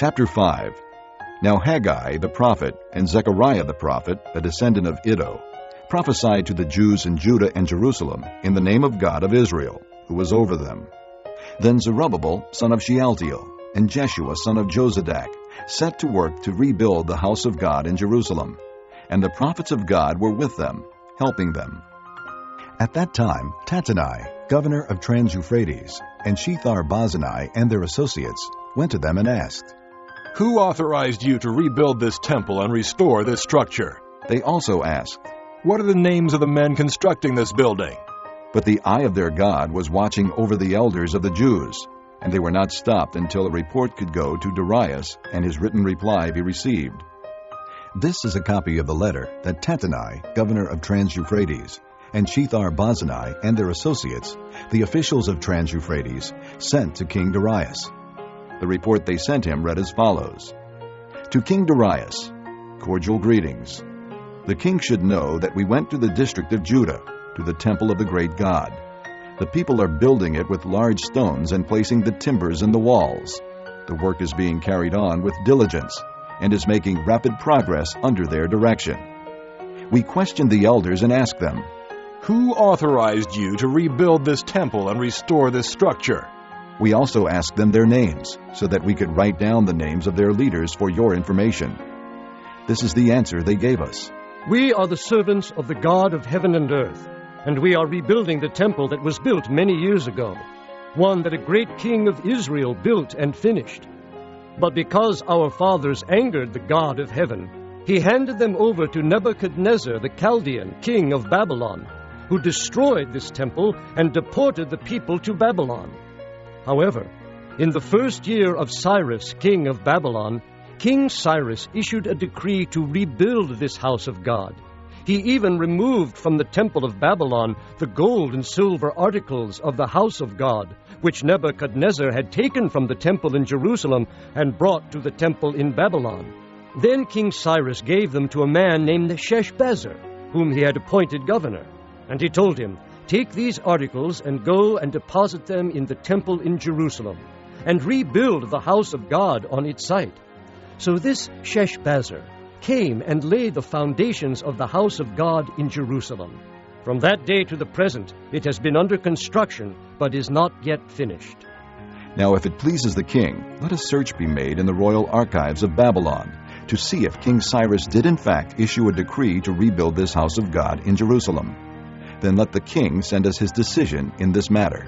Chapter 5. Now Haggai the prophet and Zechariah the prophet, a descendant of Iddo, prophesied to the Jews in Judah and Jerusalem in the name of God of Israel, who was over them. Then Zerubbabel, son of Shealtiel, and Jeshua, son of Jozadak, set to work to rebuild the house of God in Jerusalem, and the prophets of God were with them, helping them. At that time, Tattenai, governor of Trans-Euphrates, and Shethar-Bozenai and their associates went to them and asked, "Who authorized you to rebuild this temple and restore this structure?" They also asked, "What are the names of the men constructing this building?" But the eye of their God was watching over the elders of the Jews, and they were not stopped until a report could go to Darius and his written reply be received. This is a copy of the letter that Tattenai, governor of Trans-Euphrates, and Shethar-Bozenai and their associates, the officials of Trans-Euphrates, sent to King Darius. The report they sent him read as follows. To King Darius, cordial greetings. The king should know that we went to the district of Judah, to the temple of the great God. The people are building it with large stones and placing the timbers in the walls. The work is being carried on with diligence and is making rapid progress under their direction. We questioned the elders and asked them, "Who authorized you to rebuild this temple and restore this structure?" We also asked them their names, so that we could write down the names of their leaders for your information. This is the answer they gave us. "We are the servants of the God of heaven and earth, and we are rebuilding the temple that was built many years ago, one that a great king of Israel built and finished. But because our fathers angered the God of heaven, he handed them over to Nebuchadnezzar the Chaldean, king of Babylon, who destroyed this temple and deported the people to Babylon. However, in the first year of Cyrus, king of Babylon, King Cyrus issued a decree to rebuild this house of God. He even removed from the temple of Babylon the gold and silver articles of the house of God, which Nebuchadnezzar had taken from the temple in Jerusalem and brought to the temple in Babylon. Then King Cyrus gave them to a man named Sheshbazzar, whom he had appointed governor. And he told him, 'Take these articles and go and deposit them in the temple in Jerusalem, and rebuild the house of God on its site.' So this Sheshbazzar came and laid the foundations of the house of God in Jerusalem. From that day to the present, it has been under construction, but is not yet finished." Now if it pleases the king, let a search be made in the royal archives of Babylon, to see if King Cyrus did in fact issue a decree to rebuild this house of God in Jerusalem. Then let the king send us his decision in this matter.